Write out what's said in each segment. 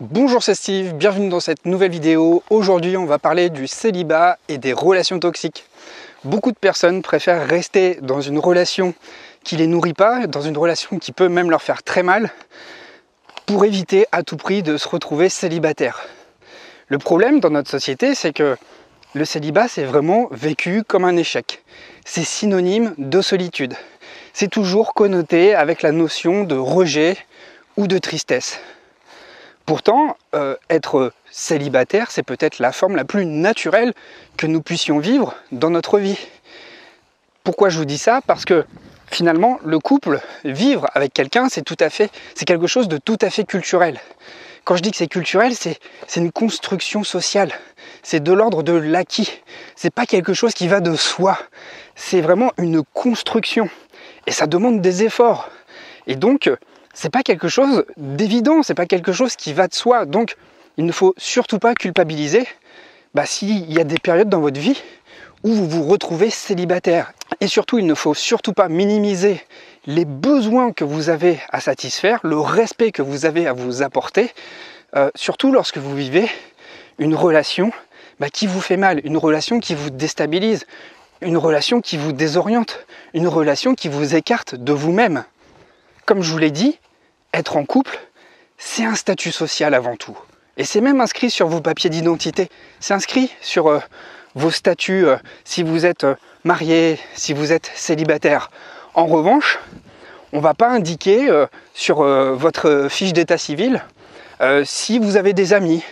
Bonjour, c'est Steve, bienvenue dans cette nouvelle vidéo. Aujourd'hui, on va parler du célibat et des relations toxiques. Beaucoup de personnes préfèrent rester dans une relation qui les nourrit pas, dans une relation qui peut même leur faire très mal, pour éviter à tout prix de se retrouver célibataire. Le problème dans notre société, c'est que le célibat, c'est vraiment vécu comme un échec. C'est synonyme de solitude. C'est toujours connoté avec la notion de rejet ou de tristesse. Pourtant, être célibataire, c'est peut-être la forme la plus naturelle que nous puissions vivre dans notre vie. Pourquoi je vous dis ça? Parce que finalement, le couple, vivre avec quelqu'un, c'est quelque chose de tout à fait culturel. Quand je dis que c'est culturel, c'est une construction sociale. C'est de l'ordre de l'acquis. C'est pas quelque chose qui va de soi. C'est vraiment une construction. Et ça demande des efforts. Et donc, c'est pas quelque chose d'évident, c'est pas quelque chose qui va de soi. Donc, il ne faut surtout pas culpabiliser s'il y a des périodes dans votre vie où vous vous retrouvez célibataire. Et surtout, il ne faut surtout pas minimiser les besoins que vous avez à satisfaire, le respect que vous avez à vous apporter, surtout lorsque vous vivez une relation qui vous fait mal, une relation qui vous déstabilise, une relation qui vous désoriente, une relation qui vous écarte de vous-même. Comme je vous l'ai dit, être en couple, c'est un statut social avant tout. Et c'est même inscrit sur vos papiers d'identité. C'est inscrit sur vos statuts si vous êtes marié, si vous êtes célibataire. En revanche, on ne va pas indiquer sur votre fiche d'état civil si vous avez des amis,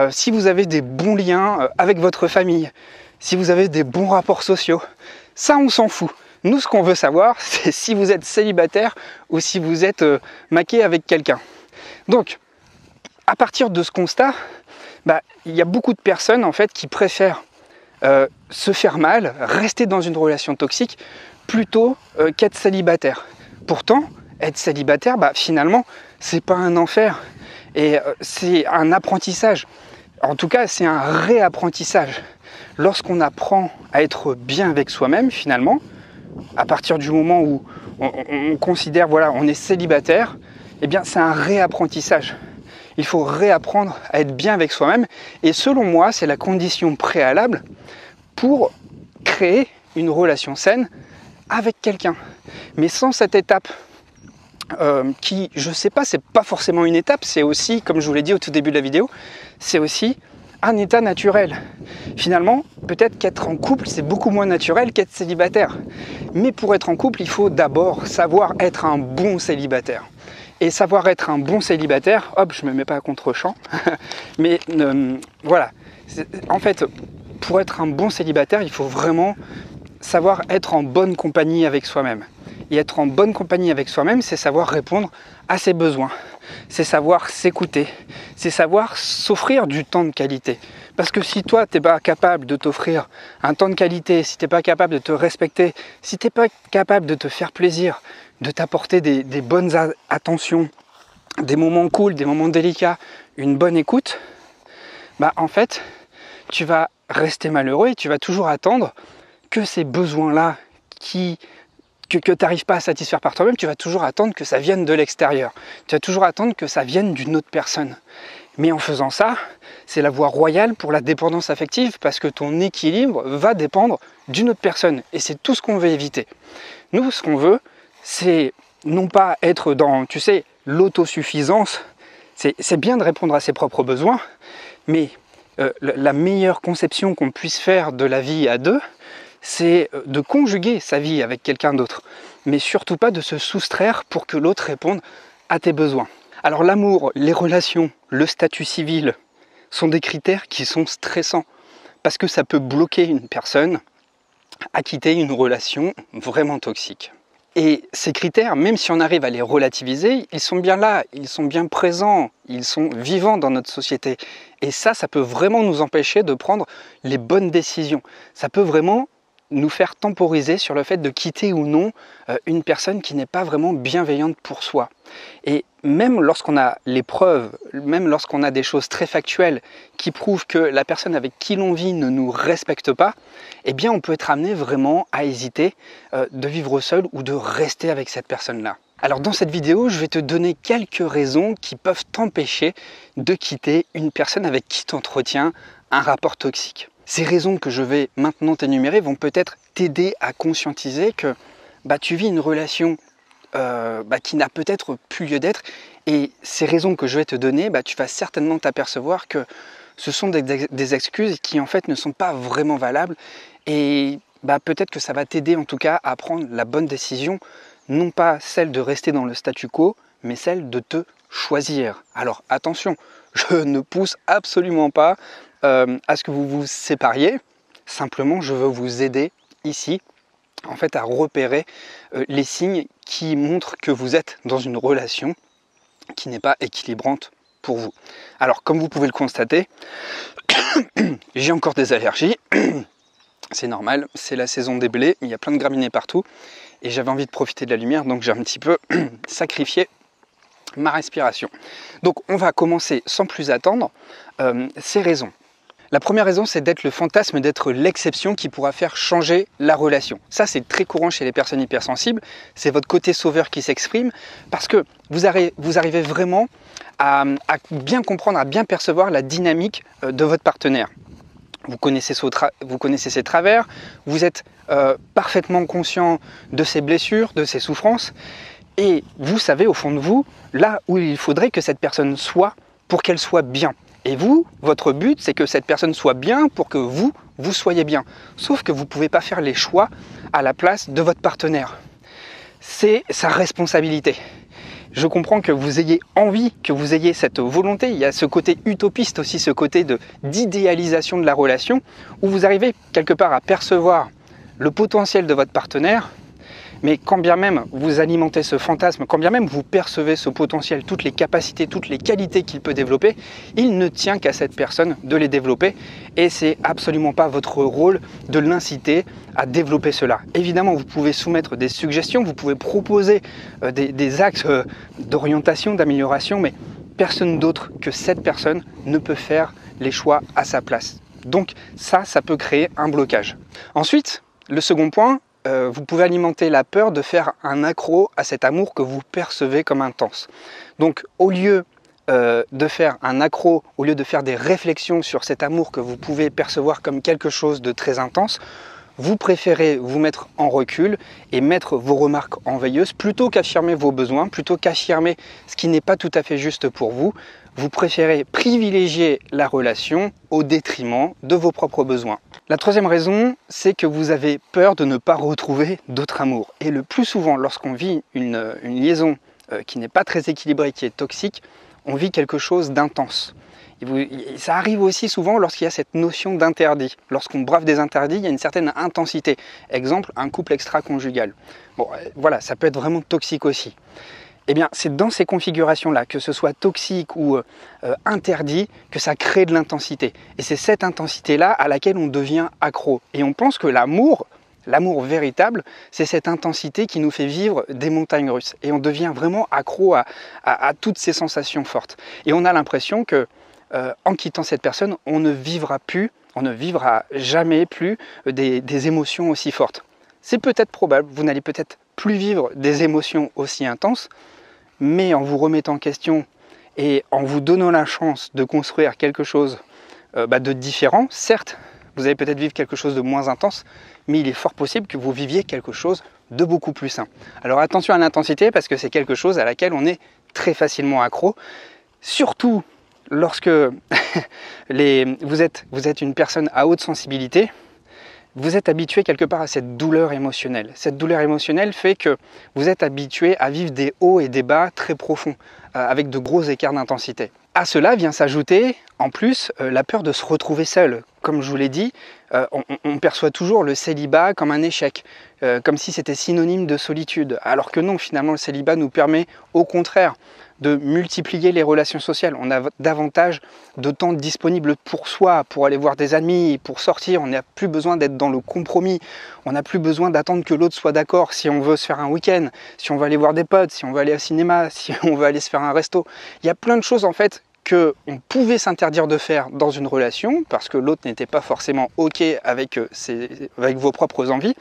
si vous avez des bons liens avec votre famille, si vous avez des bons rapports sociaux. Ça, on s'en fout. Nous, ce qu'on veut savoir, c'est si vous êtes célibataire ou si vous êtes maqué avec quelqu'un. Donc, à partir de ce constat, il y a beaucoup de personnes en fait qui préfèrent se faire mal, rester dans une relation toxique, plutôt qu'être célibataire. Pourtant, être célibataire, finalement, c'est pas un enfer. Et c'est un apprentissage. En tout cas, c'est un réapprentissage. Lorsqu'on apprend à être bien avec soi-même, finalement, à partir du moment où on considère, on est célibataire, c'est un réapprentissage. Il faut réapprendre à être bien avec soi-même. Et selon moi, c'est la condition préalable pour créer une relation saine avec quelqu'un. Mais sans cette étape, qui, je sais pas, c'est pas forcément une étape, c'est aussi, comme je vous l'ai dit au tout début de la vidéo, c'est aussi un état naturel. Finalement, peut-être qu'être en couple, c'est beaucoup moins naturel qu'être célibataire. Mais pour être en couple, il faut d'abord savoir être un bon célibataire. Et savoir être un bon célibataire, hop, je ne me mets pas à contre-champ, mais voilà. En fait, pour être un bon célibataire, il faut vraiment savoir être en bonne compagnie avec soi-même. Et être en bonne compagnie avec soi-même, c'est savoir répondre à ses besoins. C'est savoir s'écouter. C'est savoir s'offrir du temps de qualité. Parce que si toi, tu n'es pas capable de t'offrir un temps de qualité, si tu n'es pas capable de te respecter, si tu n'es pas capable de te faire plaisir, de t'apporter des bonnes attentions, des moments cool, des moments délicats, une bonne écoute, en fait, tu vas rester malheureux et tu vas toujours attendre que ces besoins-là que tu n'arrives pas à satisfaire par toi-même, tu vas toujours attendre que ça vienne de l'extérieur. Tu vas toujours attendre que ça vienne d'une autre personne. Mais en faisant ça, c'est la voie royale pour la dépendance affective parce que ton équilibre va dépendre d'une autre personne. Et c'est tout ce qu'on veut éviter. Nous, ce qu'on veut, c'est non pas être dans, l'autosuffisance. C'est bien de répondre à ses propres besoins, mais la meilleure conception qu'on puisse faire de la vie à deux, c'est de conjuguer sa vie avec quelqu'un d'autre, mais surtout pas de se soustraire pour que l'autre réponde à tes besoins. Alors l'amour, les relations, le statut civil sont des critères qui sont stressants, parce que ça peut bloquer une personne à quitter une relation vraiment toxique. Et ces critères, même si on arrive à les relativiser, ils sont bien là, ils sont bien présents, ils sont vivants dans notre société. Et ça peut vraiment nous empêcher de prendre les bonnes décisions. Ça peut vraiment nous faire temporiser sur le fait de quitter ou non une personne qui n'est pas vraiment bienveillante pour soi. Et même lorsqu'on a les preuves, même lorsqu'on a des choses très factuelles qui prouvent que la personne avec qui l'on vit ne nous respecte pas, on peut être amené vraiment à hésiter de vivre seul ou de rester avec cette personne-là. Alors dans cette vidéo, je vais te donner quelques raisons qui peuvent t'empêcher de quitter une personne avec qui tu entretiens un rapport toxique. Ces raisons que je vais maintenant t'énumérer vont peut-être t'aider à conscientiser que tu vis une relation qui n'a peut-être plus lieu d'être, et ces raisons que je vais te donner, tu vas certainement t'apercevoir que ce sont des excuses qui en fait ne sont pas vraiment valables, et peut-être que ça va t'aider en tout cas à prendre la bonne décision, non pas celle de rester dans le statu quo, mais celle de te choisir. Alors attention, je ne pousse absolument pas à ce que vous vous sépariez, simplement je veux vous aider ici en fait à repérer les signes qui montrent que vous êtes dans une relation qui n'est pas équilibrante pour vous. Alors comme vous pouvez le constater, j'ai encore des allergies, c'est normal, c'est la saison des blés, il y a plein de graminées partout et j'avais envie de profiter de la lumière, donc j'ai un petit peu sacrifié ma respiration. Donc on va commencer sans plus attendre ces raisons. La première raison, c'est d'être le fantasme, d'être l'exception qui pourra faire changer la relation. Ça, c'est très courant chez les personnes hypersensibles. C'est votre côté sauveur qui s'exprime parce que vous arrivez vraiment à bien comprendre, à bien percevoir la dynamique de votre partenaire. Vous connaissez ses travers, vous êtes parfaitement conscient de ses blessures, de ses souffrances, et vous savez au fond de vous, là où il faudrait que cette personne soit pour qu'elle soit bien. Et vous, votre but, c'est que cette personne soit bien pour que vous soyez bien. Sauf que vous ne pouvez pas faire les choix à la place de votre partenaire. C'est sa responsabilité. Je comprends que vous ayez envie, que vous ayez cette volonté. Il y a ce côté utopiste aussi, ce côté d'idéalisation de la relation, où vous arrivez quelque part à percevoir le potentiel de votre partenaire. Mais quand bien même vous alimentez ce fantasme, quand bien même vous percevez ce potentiel, toutes les capacités, toutes les qualités qu'il peut développer, il ne tient qu'à cette personne de les développer et c'est absolument pas votre rôle de l'inciter à développer cela. Évidemment, vous pouvez soumettre des suggestions, vous pouvez proposer des axes d'orientation, d'amélioration, mais personne d'autre que cette personne ne peut faire les choix à sa place. Donc ça peut créer un blocage. Ensuite, le second point, vous pouvez alimenter la peur de faire un accroc à cet amour que vous percevez comme intense. Donc au lieu de faire un accroc, au lieu de faire des réflexions sur cet amour que vous pouvez percevoir comme quelque chose de très intense, vous préférez vous mettre en recul et mettre vos remarques en veilleuse plutôt qu'affirmer vos besoins, plutôt qu'affirmer ce qui n'est pas tout à fait juste pour vous. Vous préférez privilégier la relation au détriment de vos propres besoins. La troisième raison, c'est que vous avez peur de ne pas retrouver d'autre amour. Et le plus souvent, lorsqu'on vit une liaison qui n'est pas très équilibrée, qui est toxique, on vit quelque chose d'intense. Ça arrive aussi souvent lorsqu'il y a cette notion d'interdit. Lorsqu'on brave des interdits, il y a une certaine intensité. Exemple, un couple extra-conjugal. Bon, voilà, ça peut être vraiment toxique aussi. Eh bien, c'est dans ces configurations-là, que ce soit toxique ou interdit, que ça crée de l'intensité. Et c'est cette intensité-là à laquelle on devient accro. Et on pense que l'amour véritable, c'est cette intensité qui nous fait vivre des montagnes russes. Et on devient vraiment accro à toutes ces sensations fortes. Et on a l'impression que en quittant cette personne, on ne vivra jamais plus des émotions aussi fortes. C'est peut-être probable, vous n'allez peut-être plus vivre des émotions aussi intenses, mais en vous remettant en question et en vous donnant la chance de construire quelque chose de différent, certes, vous allez peut-être vivre quelque chose de moins intense, mais il est fort possible que vous viviez quelque chose de beaucoup plus sain. Alors attention à l'intensité parce que c'est quelque chose à laquelle on est très facilement accro, surtout lorsque vous êtes une personne à haute sensibilité. Vous êtes habitué quelque part à cette douleur émotionnelle. Cette douleur émotionnelle fait que vous êtes habitué à vivre des hauts et des bas très profonds, avec de gros écarts d'intensité. À cela vient s'ajouter, en plus, la peur de se retrouver seul. Comme je vous l'ai dit, on perçoit toujours le célibat comme un échec, comme si c'était synonyme de solitude. Alors que non, finalement, le célibat nous permet, au contraire, de multiplier les relations sociales. On a davantage de temps disponible pour soi, pour aller voir des amis, pour sortir. On n'a plus besoin d'être dans le compromis. On n'a plus besoin d'attendre que l'autre soit d'accord si on veut se faire un week-end, si on veut aller voir des potes, si on veut aller au cinéma, si on veut aller se faire un resto. Il y a plein de choses en fait qu'on pouvait s'interdire de faire dans une relation parce que l'autre n'était pas forcément OK avec vos propres envies.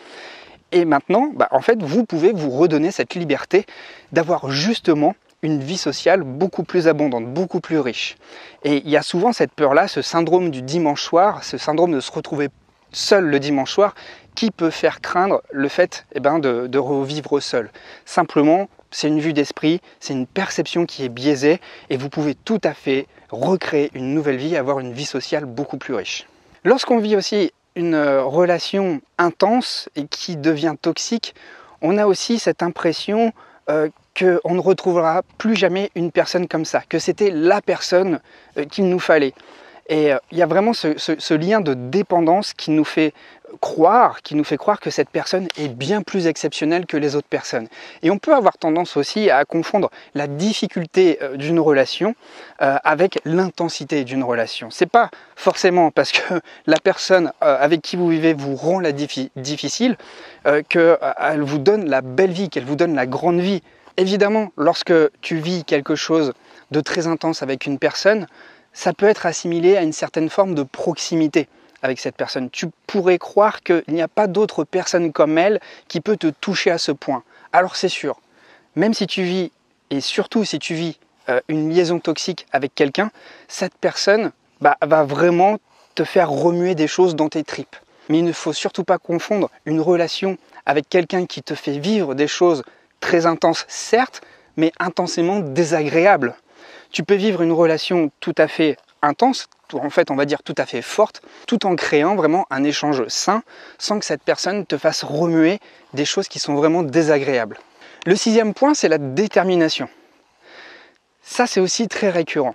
Et maintenant, en fait, vous pouvez vous redonner cette liberté d'avoir justement une vie sociale beaucoup plus abondante, beaucoup plus riche. Et il y a souvent cette peur-là, ce syndrome du dimanche soir, ce syndrome de se retrouver seul le dimanche soir, qui peut faire craindre le fait de revivre seul. Simplement, c'est une vue d'esprit, c'est une perception qui est biaisée, et vous pouvez tout à fait recréer une nouvelle vie, avoir une vie sociale beaucoup plus riche. Lorsqu'on vit aussi une relation intense et qui devient toxique, on a aussi cette impression qu'on ne retrouvera plus jamais une personne comme ça, que c'était la personne qu'il nous fallait. Et il y a vraiment ce lien de dépendance qui nous fait croire que cette personne est bien plus exceptionnelle que les autres personnes. Et on peut avoir tendance aussi à confondre la difficulté d'une relation avec l'intensité d'une relation. C'est pas forcément parce que la personne avec qui vous vivez vous rend la difficile qu'elle vous donne la belle vie, qu'elle vous donne la grande vie. Évidemment, lorsque tu vis quelque chose de très intense avec une personne, ça peut être assimilé à une certaine forme de proximité avec cette personne. Tu pourrais croire qu'il n'y a pas d'autre personne comme elle qui peut te toucher à ce point. Alors c'est sûr, même si tu vis, et surtout si tu vis une liaison toxique avec quelqu'un, cette personne va vraiment te faire remuer des choses dans tes tripes. Mais il ne faut surtout pas confondre une relation avec quelqu'un qui te fait vivre des choses très intenses, certes, mais intensément désagréables. Tu peux vivre une relation tout à fait intense, en fait on va dire tout à fait forte, tout en créant vraiment un échange sain, sans que cette personne te fasse remuer des choses qui sont vraiment désagréables. Le 6e point, c'est la détermination. Ça, c'est aussi très récurrent.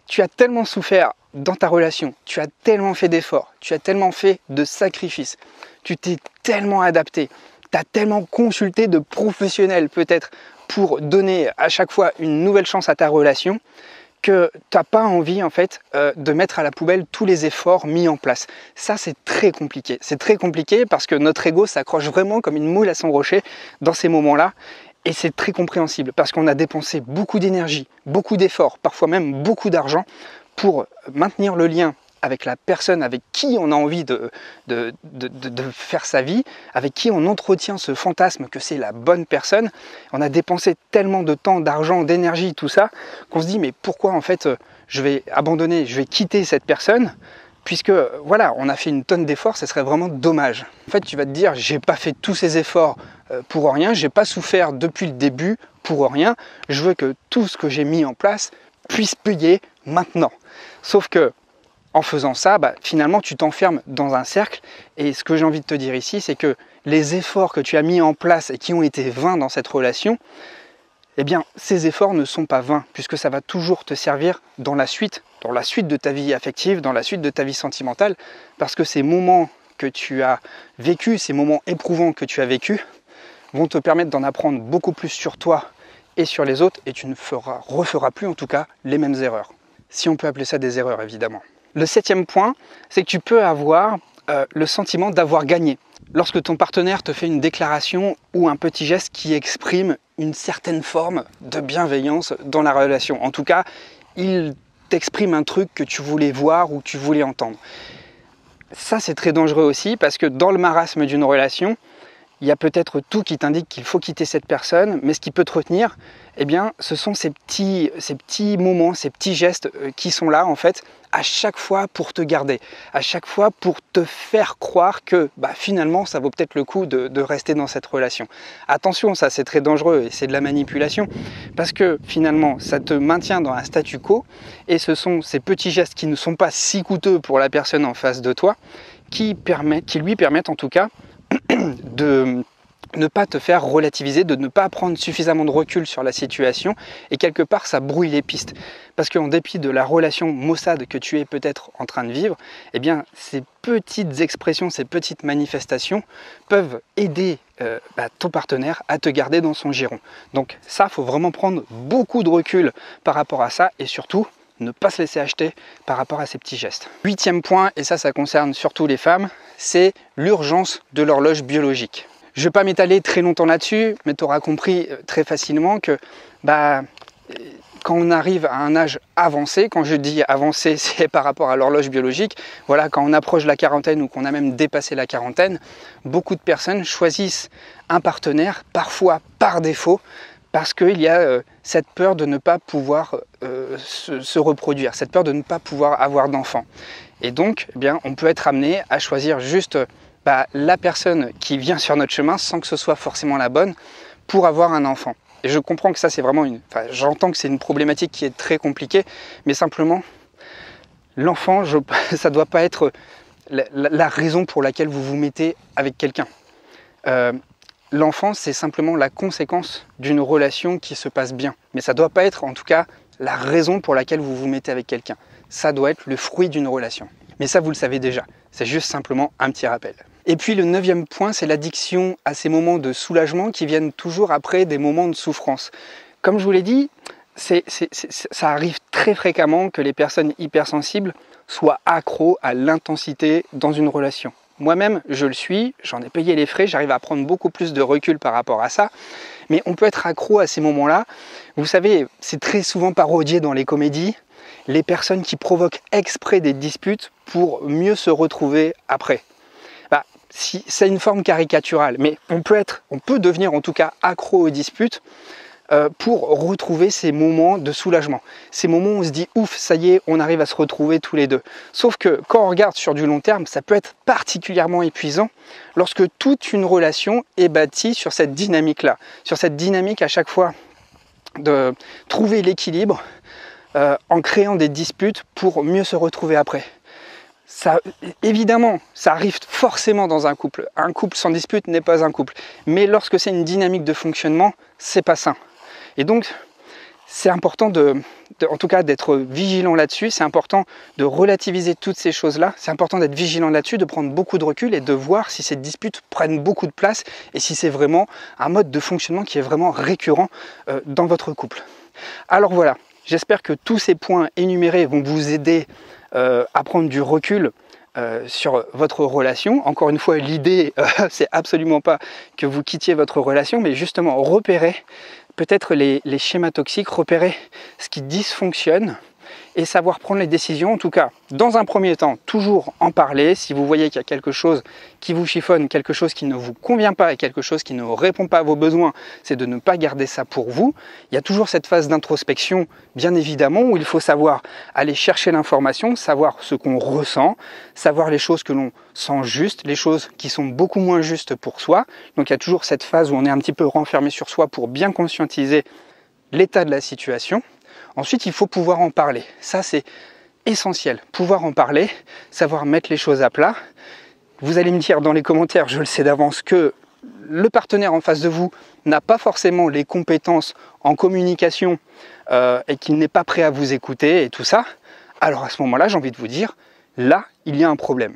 Tu as tellement souffert dans ta relation, tu as tellement fait d'efforts, tu as tellement fait de sacrifices, tu t'es tellement adapté, tu as tellement consulté de professionnels peut-être pour donner à chaque fois une nouvelle chance à ta relation, que tu n'as pas envie en fait de mettre à la poubelle tous les efforts mis en place. Ça, c'est très compliqué. C'est très compliqué parce que notre ego s'accroche vraiment comme une moule à son rocher dans ces moments-là. Et c'est très compréhensible parce qu'on a dépensé beaucoup d'énergie, beaucoup d'efforts, parfois même beaucoup d'argent pour maintenir le lien avec la personne avec qui on a envie de faire sa vie, avec qui on entretient ce fantasme que c'est la bonne personne. On a dépensé tellement de temps, d'argent, d'énergie, tout ça, qu'on se dit mais pourquoi en fait je vais abandonner, je vais quitter cette personne, puisque voilà, on a fait une tonne d'efforts, ce serait vraiment dommage. En fait, tu vas te dire, j'ai pas fait tous ces efforts pour rien, j'ai pas souffert depuis le début pour rien, je veux que tout ce que j'ai mis en place puisse payer maintenant. Sauf que en faisant ça, finalement, tu t'enfermes dans un cercle. Et ce que j'ai envie de te dire ici, c'est que les efforts que tu as mis en place et qui ont été vains dans cette relation, eh bien, ces efforts ne sont pas vains, puisque ça va toujours te servir dans la suite de ta vie affective, dans la suite de ta vie sentimentale, parce que ces moments que tu as vécus, ces moments éprouvants que tu as vécus, vont te permettre d'en apprendre beaucoup plus sur toi et sur les autres, et tu ne referas plus en tout cas les mêmes erreurs. Si on peut appeler ça des erreurs, évidemment. Le 7e point, c'est que tu peux avoir le sentiment d'avoir gagné. Lorsque ton partenaire te fait une déclaration ou un petit geste qui exprime une certaine forme de bienveillance dans la relation. En tout cas, il t'exprime un truc que tu voulais voir ou que tu voulais entendre. Ça, c'est très dangereux aussi parce que dans le marasme d'une relation, il y a peut-être tout qui t'indique qu'il faut quitter cette personne, mais ce qui peut te retenir, eh bien, ce sont ces petits moments, ces petits gestes qui sont là, en fait, à chaque fois pour te garder, à chaque fois pour te faire croire que finalement, ça vaut peut-être le coup de rester dans cette relation. Attention, ça c'est très dangereux et c'est de la manipulation, parce que finalement, ça te maintient dans un statu quo, et ce sont ces petits gestes qui ne sont pas si coûteux pour la personne en face de toi, qui lui permettent en tout cas de ne pas te faire relativiser, de ne pas prendre suffisamment de recul sur la situation, et quelque part ça brouille les pistes. Parce qu'en dépit de la relation maussade que tu es peut-être en train de vivre, eh bien ces petites expressions, ces petites manifestations peuvent aider ton partenaire à te garder dans son giron. Donc ça, il faut vraiment prendre beaucoup de recul par rapport à ça, et surtout ne pas se laisser acheter par rapport à ces petits gestes. 8e point, et ça concerne surtout les femmes, c'est l'urgence de l'horloge biologique. Je ne vais pas m'étaler très longtemps là-dessus, mais tu auras compris très facilement que quand on arrive à un âge avancé, quand je dis avancé, c'est par rapport à l'horloge biologique, voilà, quand on approche la quarantaine ou qu'on a même dépassé la quarantaine, beaucoup de personnes choisissent un partenaire, parfois par défaut, parce qu'il y a cette peur de ne pas pouvoir se reproduire, cette peur de ne pas pouvoir avoir d'enfants. Et donc, eh bien, on peut être amené à choisir juste la personne qui vient sur notre chemin sans que ce soit forcément la bonne pour avoir un enfant. Et je comprends que ça, c'est vraiment j'entends que c'est une problématique qui est très compliquée, mais simplement, l'enfant, ça ne doit pas être la raison pour laquelle vous vous mettez avec quelqu'un. L'enfant, c'est simplement la conséquence d'une relation qui se passe bien. Mais ça ne doit pas être, en tout cas, la raison pour laquelle vous vous mettez avec quelqu'un. Ça doit être le fruit d'une relation. Mais ça, vous le savez déjà. C'est juste simplement un petit rappel. Et puis le 9e point, c'est l'addiction à ces moments de soulagement qui viennent toujours après des moments de souffrance. Comme je vous l'ai dit, ça arrive très fréquemment que les personnes hypersensibles soient accros à l'intensité dans une relation. Moi-même, je le suis, j'en ai payé les frais, j'arrive à prendre beaucoup plus de recul par rapport à ça. Mais on peut être accro à ces moments-là. Vous savez, c'est très souvent parodié dans les comédies, les personnes qui provoquent exprès des disputes pour mieux se retrouver après. Si, c'est une forme caricaturale, mais on peut devenir en tout cas accro aux disputes pour retrouver ces moments de soulagement. Ces moments où on se dit ouf, ça y est, on arrive à se retrouver tous les deux. Sauf que quand on regarde sur du long terme, ça peut être particulièrement épuisant lorsque toute une relation est bâtie sur cette dynamique-là, sur cette dynamique à chaque fois de trouver l'équilibre en créant des disputes pour mieux se retrouver après. Ça, évidemment, ça arrive forcément dans un couple. Un couple sans dispute n'est pas un couple. Mais lorsque c'est une dynamique de fonctionnement, c'est pas sain. Et donc, c'est important en tout cas d'être vigilant là-dessus. C'est important de relativiser toutes ces choses-là. C'est important d'être vigilant là-dessus, de prendre beaucoup de recul et de voir si ces disputes prennent beaucoup de place et si c'est vraiment un mode de fonctionnement qui est vraiment récurrent dans votre couple. Alors voilà, j'espère que tous ces points énumérés vont vous aider à prendre du recul sur votre relation. Encore une fois, l'idée, c'est absolument pas que vous quittiez votre relation, mais justement repérer peut-être les schémas toxiques, repérer ce qui dysfonctionne et savoir prendre les décisions. En tout cas, dans un premier temps, toujours en parler. Si vous voyez qu'il y a quelque chose qui vous chiffonne, quelque chose qui ne vous convient pas et quelque chose qui ne répond pas à vos besoins, c'est de ne pas garder ça pour vous. Il y a toujours cette phase d'introspection, bien évidemment, où il faut savoir aller chercher l'information, savoir ce qu'on ressent, savoir les choses que l'on sent justes, les choses qui sont beaucoup moins justes pour soi. Donc il y a toujours cette phase où on est un petit peu renfermé sur soi pour bien conscientiser l'état de la situation. Ensuite, il faut pouvoir en parler. Ça, c'est essentiel. Pouvoir en parler, savoir mettre les choses à plat. Vous allez me dire dans les commentaires, je le sais d'avance, que le partenaire en face de vous n'a pas forcément les compétences en communication et qu'il n'est pas prêt à vous écouter et tout ça. Alors à ce moment-là, j'ai envie de vous dire, là, il y a un problème.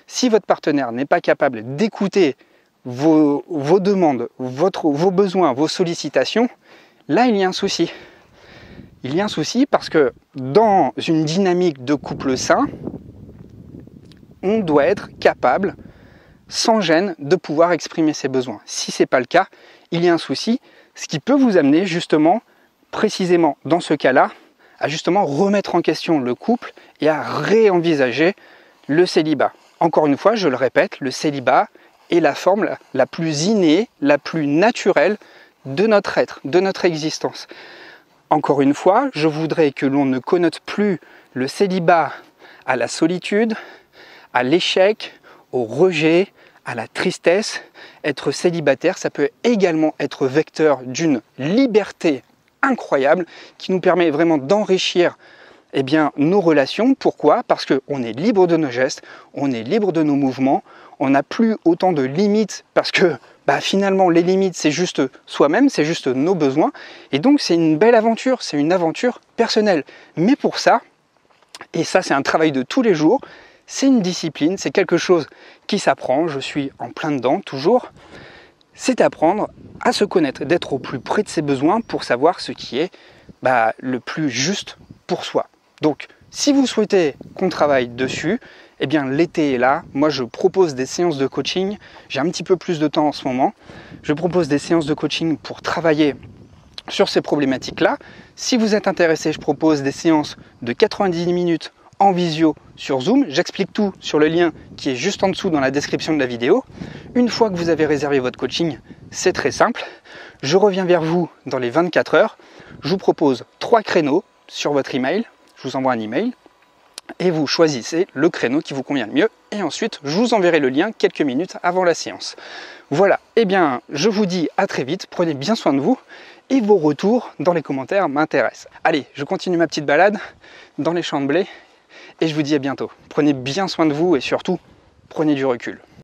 Si votre partenaire n'est pas capable d'écouter vos demandes, vos besoins, vos sollicitations, là, il y a un souci. Il y a un souci parce que dans une dynamique de couple sain, on doit être capable, sans gêne, de pouvoir exprimer ses besoins. Si ce n'est pas le cas, il y a un souci, ce qui peut vous amener justement, précisément dans ce cas-là, à justement remettre en question le couple et à réenvisager le célibat. Encore une fois, je le répète, le célibat est la forme la plus innée, la plus naturelle de notre être, de notre existence. Encore une fois, je voudrais que l'on ne connote plus le célibat à la solitude, à l'échec, au rejet, à la tristesse. Être célibataire, ça peut également être vecteur d'une liberté incroyable qui nous permet vraiment d'enrichir nos relations. Pourquoi ? Parce qu'on est libre de nos gestes, on est libre de nos mouvements, on n'a plus autant de limites parce que finalement les limites c'est juste soi-même, c'est juste nos besoins et donc c'est une belle aventure, c'est une aventure personnelle. Mais pour ça, et ça c'est un travail de tous les jours, c'est une discipline, c'est quelque chose qui s'apprend, je suis en plein dedans toujours, c'est apprendre à se connaître, d'être au plus près de ses besoins pour savoir ce qui est le plus juste pour soi. Donc si vous souhaitez qu'on travaille dessus, l'été est là. Moi, je propose des séances de coaching. J'ai un petit peu plus de temps en ce moment. Je propose des séances de coaching pour travailler sur ces problématiques-là. Si vous êtes intéressé, je propose des séances de 90 minutes en visio sur Zoom. J'explique tout sur le lien qui est juste en dessous dans la description de la vidéo. Une fois que vous avez réservé votre coaching, c'est très simple. Je reviens vers vous dans les 24 heures. Je vous propose 3 créneaux sur votre email. Je vous envoie un email et vous choisissez le créneau qui vous convient le mieux. Et ensuite, je vous enverrai le lien quelques minutes avant la séance. Voilà, eh bien, je vous dis à très vite. Prenez bien soin de vous et vos retours dans les commentaires m'intéressent. Allez, je continue ma petite balade dans les champs de blé et je vous dis à bientôt. Prenez bien soin de vous et surtout, prenez du recul.